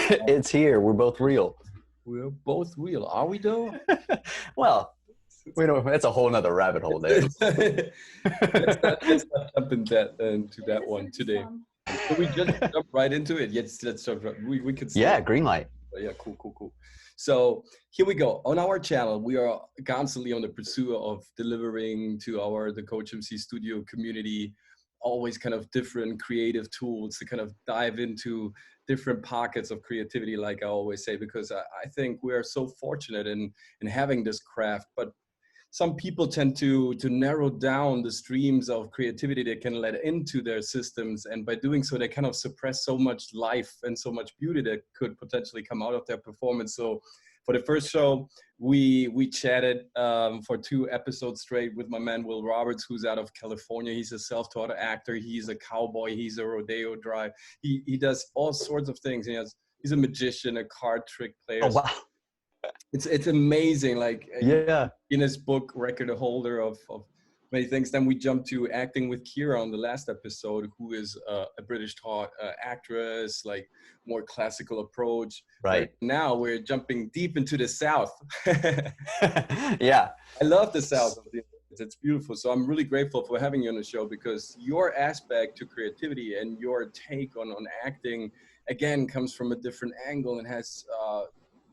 It's here. We're both real. We're both real. Are we though? Well, we don't. That's a whole nother rabbit hole there. let's not jump into that one today. So we just jump right into it. Yes, let's jump. We could say, Yeah, green light. yeah, cool. So here we go. On our channel, we are constantly on the pursuit of delivering to the Coach MC Studio community always kind of different creative tools to kind of dive into different pockets of creativity, like I always say, because I think we are so fortunate in having this craft. But some people tend to narrow down the streams of creativity they can let into their systems, and by doing so they kind of suppress so much life and so much beauty that could potentially come out of their performance. So for the first show, we chatted for 2 episodes straight with my man Will Roberts, who's out of California. He's a self-taught actor. He's a cowboy. He's a rodeo driver. He does all sorts of things. He's a magician, a card trick player. Oh wow! It's amazing. Like, Yeah. Guinness Book record holder of many things. Then we jumped to acting with Kira on the last episode, who is a British taught actress, like more classical approach. Right. Now we're jumping deep into the South. Yeah. I love the South. It's beautiful. So I'm really grateful for having you on the show, because your aspect to creativity and your take on acting, again, comes from a different angle and has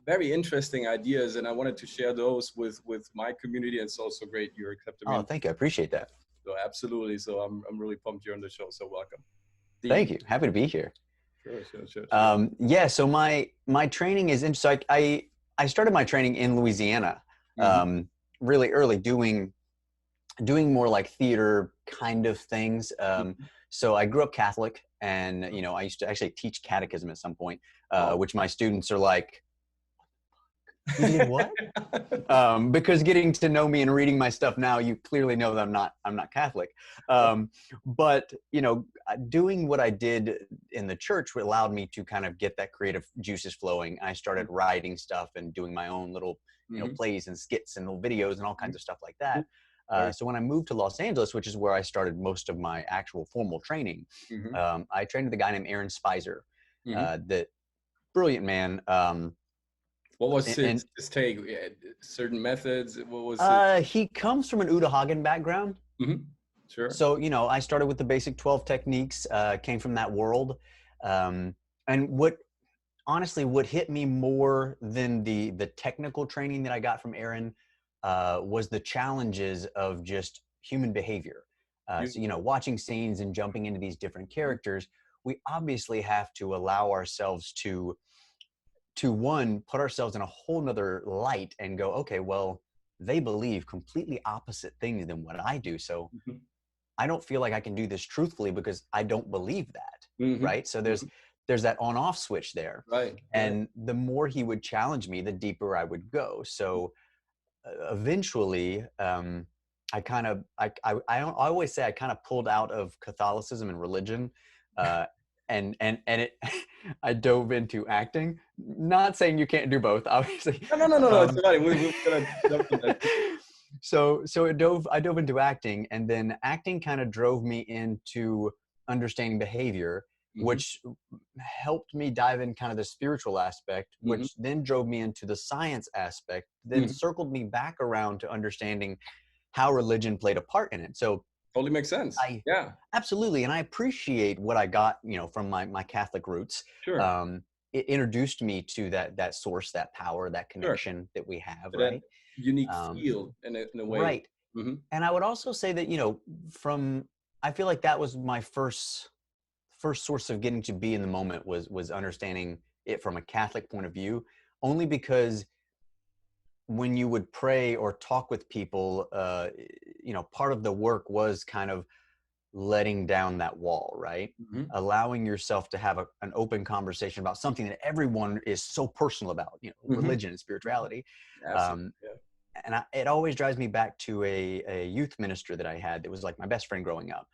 very interesting ideas, and I wanted to share those with my community. And it's also great you're accepting me. Oh, thank you. I appreciate that. So absolutely. So I'm really pumped you're on the show. So welcome. Thank you. Happy to be here. Sure. Yeah. So my training is in. So I started my training in Louisiana, really early, doing more like theater kind of things. So I grew up Catholic, and I used to actually teach catechism at some point, which my students are like, "You did what?" Because getting to know me and reading my stuff now, you clearly know that I'm not Catholic. But doing what I did in the church allowed me to kind of get that creative juices flowing. I started writing stuff and doing my own little plays and skits and little videos and all kinds of stuff like that. So when I moved to Los Angeles, which is where I started most of my actual formal training, I trained with a guy named Aaron Spicer, that brilliant man. What was his take? Certain methods? What was he comes from an Uta Hagen background. Sure. So, I started with the basic 12 techniques, came from that world. And what hit me more than the technical training that I got from Aaron was the challenges of just human behavior. So, watching scenes and jumping into these different characters, we obviously have to allow ourselves to one, put ourselves in a whole nother light and go, okay, well, they believe completely opposite things than what I do. So I don't feel like I can do this truthfully because I don't believe that. Right. So there's that on off switch there. Right. And the more he would challenge me, the deeper I would go. So eventually, I always say I kind of pulled out of Catholicism and religion, and it, I dove into acting. Not saying you can't do both, obviously. No. It's all right. We're gonna jump to that. So I dove into acting, and then acting kind of drove me into understanding behavior, which helped me dive in kind of the spiritual aspect, which then drove me into the science aspect, then circled me back around to understanding how religion played a part in it. So totally makes sense. Yeah, absolutely. And I appreciate what I got, from my Catholic roots. Sure. It introduced me to that source, that power, that connection that we have, right? That unique feel in a way. Right. And I would also say that, I feel like that was my first source of getting to be in the moment was understanding it from a Catholic point of view, only because when you would pray or talk with people, part of the work was kind of letting down that wall, right? Allowing yourself to have an open conversation about something that everyone is so personal about, religion and spirituality. And it always drives me back to a youth minister that I had that was like my best friend growing up.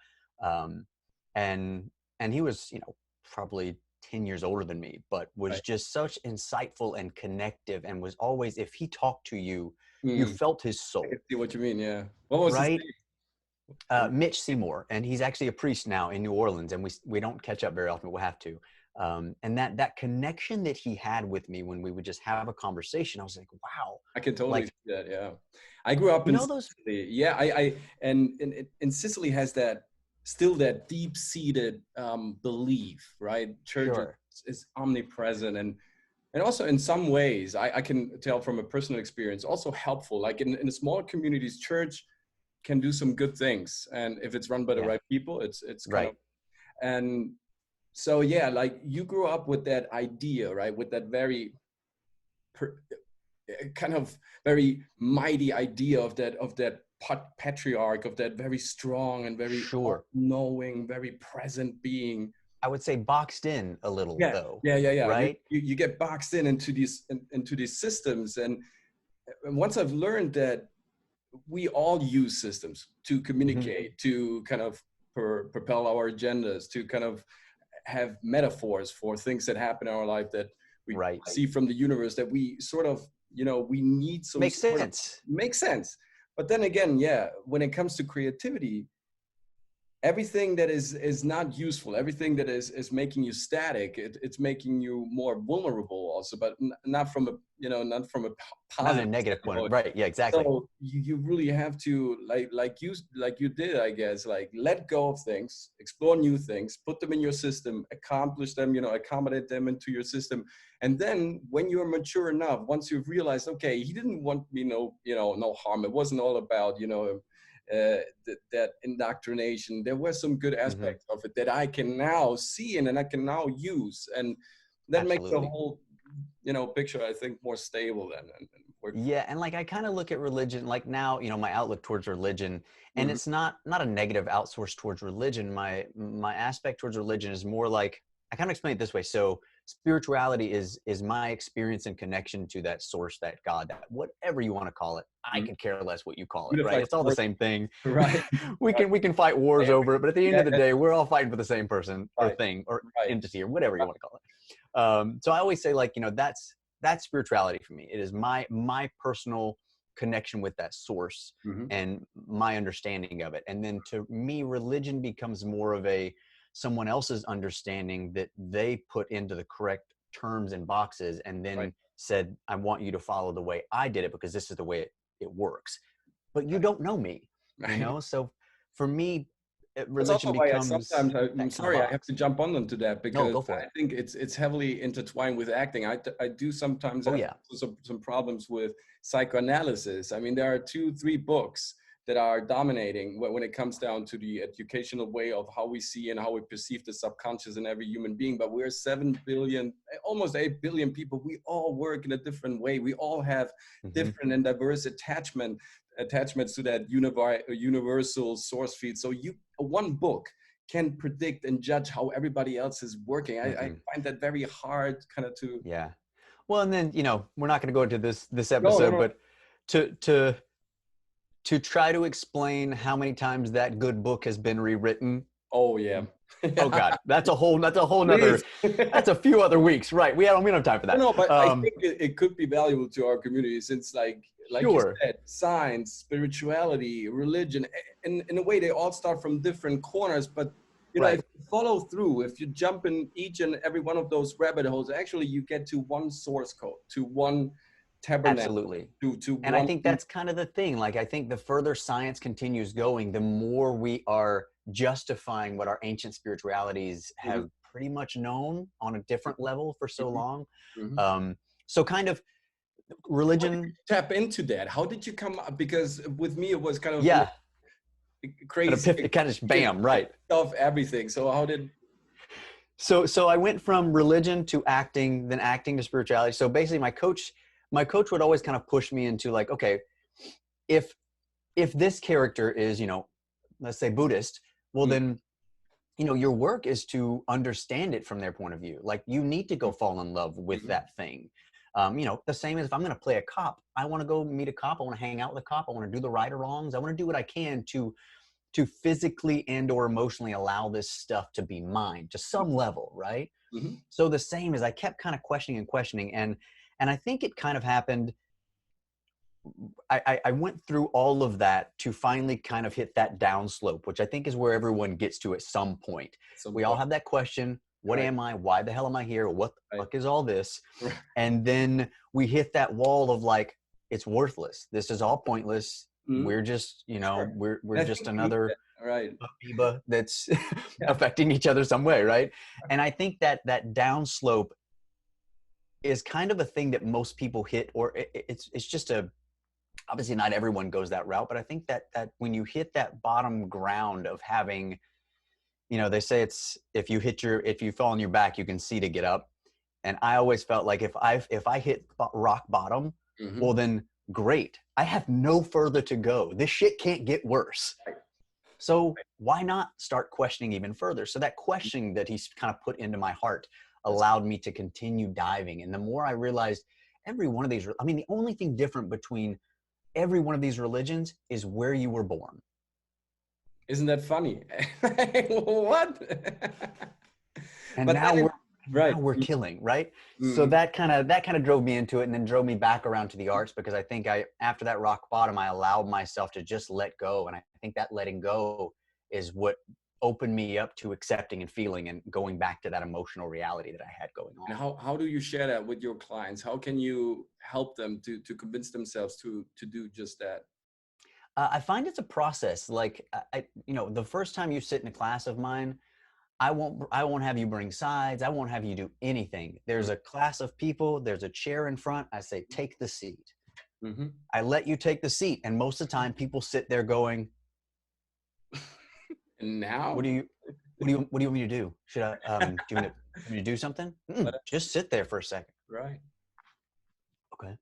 And he was, probably 10 years older than me, but was just such insightful and connective, and was always, if he talked to you, you felt his soul. I see what you mean. Yeah. What was right? his name? Mitch Seymour, and he's actually a priest now in New Orleans, and we don't catch up very often, but we'll have to. And that connection that he had with me when we would just have a conversation, I was like, wow, I can totally like, see that. Yeah. I grew up you in know, those, Sicily. Yeah. And Sicily has that, still that deep seated belief, right? Church sure, is omnipresent, and also in some ways, I can tell from a personal experience, also helpful. Like in the smaller communities, church can do some good things. And if it's run by the yeah, right people, it's kind of, right, and so, yeah, like you grew up with that idea, right? With that very per, kind of very mighty idea of that patriarch, of that very strong and very sure. all-knowing, very present being. I would say boxed in a little Yeah, though, yeah. right? You get boxed in into these systems, and once I've learned that we all use systems to Hmm. communicate, to kind of propel our agendas, to kind of have metaphors for things that happen in our life that we Right. see from the universe, that we sort of, we need some Makes sort of, sense. makes sense. But then again, yeah, when it comes to creativity, everything that is not useful, everything that is making you static, it's making you more vulnerable also, but not from a, not from a Not in a positive negative point. standpoint. Right. Yeah, exactly. So you really have to, like you did, I guess, like let go of things, explore new things, put them in your system, accomplish them, accommodate them into your system. And then when you're mature enough, once you've realized, okay, he didn't want me no harm, it wasn't all about that indoctrination, there were some good Hmm. aspects of it that I can now see and I can now use, and that makes the Absolutely. whole picture, I think, more stable then, and work. Yeah, and like I kind of look at religion like now, my outlook towards religion, and Mhm. it's not a negative outsource towards religion. My aspect towards religion is more like I kind of explain it this way. So spirituality is my experience and connection to that source, that God, that whatever you want to call it. I Mhm. could care less what you call it, right? Unified It's all the force, same thing. right? we Right. can we can fight wars over it, but at the end Yeah, of the day, we're all fighting for the same person or right, thing or right, entity or whatever you right. want to call it. So I always say, like, that's spirituality for me. It is my personal connection with that source Mhm. and my understanding of it. And then to me, religion becomes more of a someone else's understanding that they put into the correct terms and boxes and Right, then said, I want you to follow the way I did it because this is the way it works. But you right, don't know me, right. So for me, That's religion also why I becomes sometimes, I'm that kind of sorry, I have box. to jump on to that, No, because go for I it. think it's heavily intertwined with acting. I do sometimes Oh have yeah. some problems with psychoanalysis. I mean, there are 2-3 books that are dominating when it comes down to the educational way of how we see and how we perceive the subconscious in every human being. But we're 7 billion, almost 8 billion people. We all work in a different way. We all have Hmm. different and diverse attachments to that universal source feed. So one book can predict and judge how everybody else is working. I Mm-mm. find that very hard kind of to Yeah. Well, and then, we're not going to go into this no, no, episode, no. but to to to try to explain how many times that good book has been rewritten. Oh yeah. Oh God, that's a whole nother, Please. that's a few other weeks, right? We don't have time for that. No, but I think it could be valuable to our community, since like you Sure. said, science, spirituality, religion, in a way they all start from different corners. But if Right. you follow through, if you jump in each and every one of those rabbit holes, actually you get to one source code, to one tabernacle, Absolutely. to And I one. think that's kind of the thing. Like, I think the further science continues going, the more we are justifying what our ancient spiritualities Mhm, have pretty much known on a different level for so mhm, long. mhm. So kind of How did you religion. tap into that? How did you come up? Because with me, it was kind of Yeah. An crazy, epiphany, kind of just bam, right. of everything. So how did? So I went from religion to acting, then acting to spirituality. So basically my coach would always kind of push me into like, okay, if this character is, let's say Buddhist, well Mm, then, your work is to understand it from their point of view. Like, you need to go mm, fall in love with mhm, that thing. The same as if I'm going to play a cop, I want to go meet a cop. I want to hang out with a cop. I want to do the right or wrongs. I want to do what I can to physically and or emotionally allow this stuff to be mine to some level, right? mhm. So the same as I kept kind of questioning, and I think it kind of happened. I went through all of that to finally kind of hit that downslope, which I think is where everyone gets to at some point. Some We all point. have that question, What Right. am I? Why the hell am I here? What the Right. fuck is all this? Right. And then we hit that wall of like, it's worthless. This is all pointless. Mhm. We're just, Sure. we're And I just think we need another that. Right. amoeba that's Yeah. affecting each other some way, right? And I think that that downslope is kind of a thing that most people hit, or it's just a, obviously not everyone goes that route, but I think that when you hit that bottom ground of having, they say it's, if you fall on your back, you can see to get up. And I always felt like if I hit rock bottom, Mhm. well then great. I have no further to go. This shit can't get worse. Right. So why not start questioning even further? So that questioning that he's kind of put into my heart That's allowed me to continue diving. And the more I realized every one of these, I mean, the only thing different between every one of these religions is where you were born. Isn't that funny? What? And But then it, right. now we're killing, right? So Mhm. that kind of drove me into it, and then drove me back around to the arts, because I think after that rock bottom, I allowed myself to just let go. And I think that letting go is what opened me up to accepting and feeling and going back to that emotional reality that I had going And on. how do you share that with your clients? How can you help them to convince themselves to do just that? I find it's a process. Like the first time you sit in a class of mine, I won't have you bring sides. I won't have you do anything. There's a class of people, there's a chair in front. I say, take the seat. Mhm. I let you take the seat. And most of the time people sit there going, And what now, do you, what do you want me to do? Should I, do you want me to do something? Just sit there for a second. right. Okay.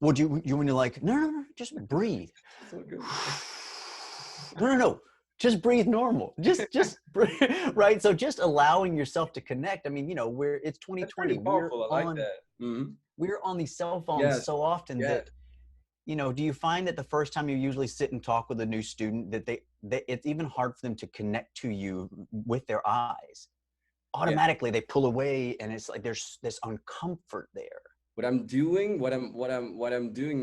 Well, you want me to like, no, just breathe. So good. No. Just breathe normal. Just breathe, right. So just allowing yourself to connect. I mean, it's That's 2020. pretty powerful. I like that. Mhm. We're on these cell phones Yes. so often Yes. that, do you find that the first time you usually sit and talk with a new student that it's even hard for them to connect to you with their eyes? Yeah. Automatically they pull away, and it's like there's this uncomfort there. What I'm doing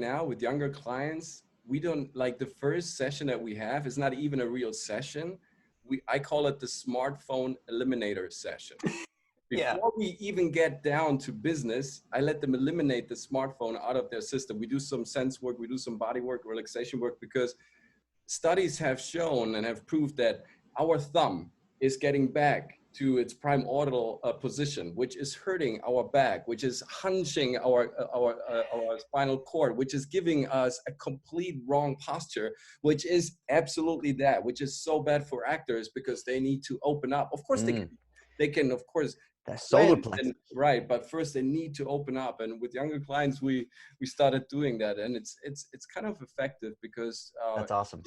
now with younger clients, we don't like the first session that we have is not even a real session. I call it the smartphone eliminator session. Yeah. Before we even get down to business, I let them eliminate the smartphone out of their system. We do some sense work, we do some body work, relaxation work, because studies have shown and have proved that our thumb is getting back to its primordial position, which is hurting our back, which is hunching our spinal cord, which is giving us a complete wrong posture, which is absolutely that, which is so bad for actors because they need to open up. Of course, they can of course That solar blend plexus. and right, but first they need to open up. And with younger clients, we started doing that, and it's kind of effective because That's awesome.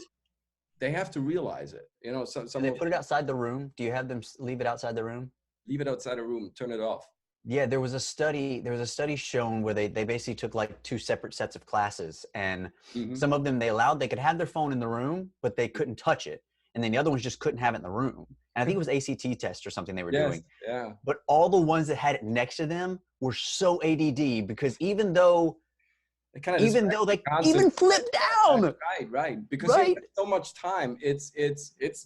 they have to realize it. Do Some they of put it outside the room? Do you have them leave it outside the room? leave it outside a room, turn it off. Yeah, there was a study shown where they basically took like two separate sets of classes, and Hmm. some of them they could have their phone in the room, but they couldn't touch it. And then the other ones just couldn't have it in the room. And I think it was ACT test or something they were Yes, doing. yeah. But all the ones that had it next to them were so ADD, because even though It kind of they constantly. even flip down, Right. Because you right? have so much time. It's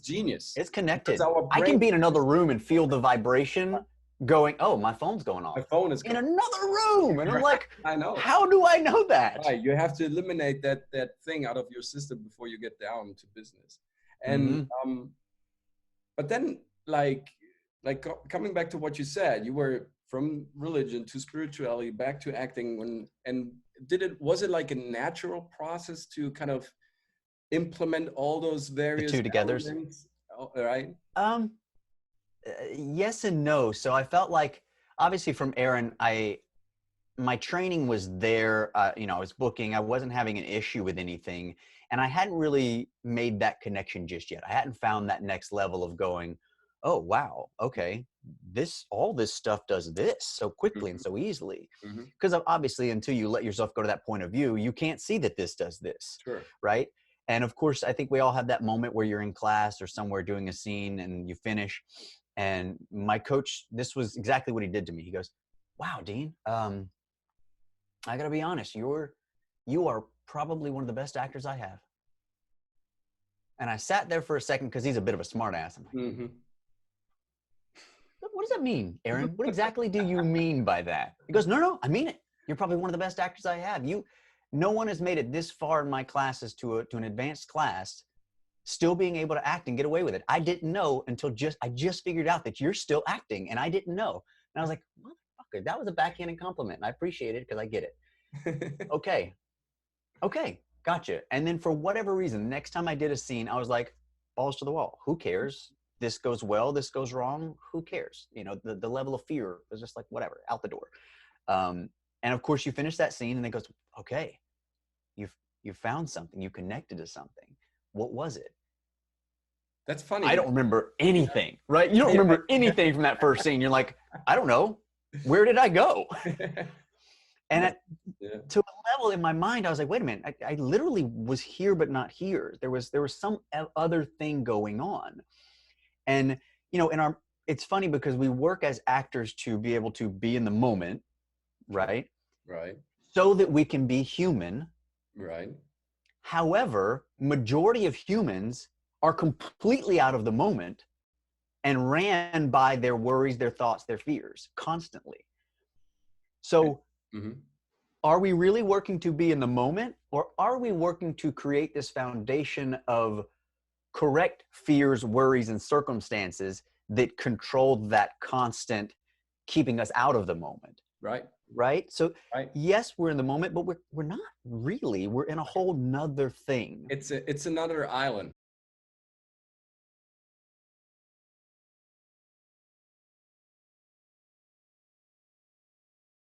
genius. It's Because connected. our I brain, can be in another room and feel the vibration going, oh, my phone's going my off phone is in gone. another room. And I'm Right. like, I know. how do I know that? Right. You have to eliminate that thing out of your system before you get down to business. And Mm-hmm. but then coming back to what you said, you were from religion to spirituality back to acting. Was it like a natural process to kind of implement all those The various two togethers. elements? Oh, right. Um, yes and no. So I felt like, obviously from Aaron, my training was there. I was booking. I wasn't having an issue with anything, and I hadn't really made that connection just yet. I hadn't found that next level of going, oh wow, okay, all this stuff does this so quickly and Mhm, so easily. mhm. Because obviously, until you let yourself go to that point of view, you can't see that this does this, Sure. right? And of course, I think we all have that moment where you're in class or somewhere doing a scene and you finish. And my coach, this was exactly what he did to me. He goes, wow, Dean, I gotta be honest, you are probably one of the best actors I have. And I sat there for a second because he's a bit of a smart ass. I'm like, Hmm. what does that mean, Aaron? What exactly do you mean by that? He goes, no, I mean it. You're probably one of the best actors I have. No one has made it this far in my classes to an advanced class, still being able to act and get away with it. I didn't know until I just figured out that you're still acting, and I didn't know. And I was like, motherfucker, that was a backhanded compliment. And I appreciate it because I get it. Okay, gotcha. And then for whatever reason, the next time I did a scene, I was like, balls to the wall. Who cares? This goes well, this goes wrong. Who cares? You know, the level of fear was just like, whatever, out the door. And of course you finish that scene and it goes, okay, you found something, you connected to something. What was it? That's funny. I don't remember anything, right? You don't remember anything from that first scene. You're like, I don't know. Where did I go? And to a level in my mind, I was like, wait a minute, I literally was here, but not here. There was some other thing going on. And, you know, it's funny because we work as actors to be able to be in the moment, right? Right. So that we can be human. Right. However, majority of humans are completely out of the moment and ran by their worries, their thoughts, their fears constantly. So are we really working to be in the moment, or are we working to create this foundation of correct fears, worries, and circumstances that control that constant keeping us out of the moment? Right. So yes, we're in the moment, but we're not really. We're in a whole nother thing. It's another island.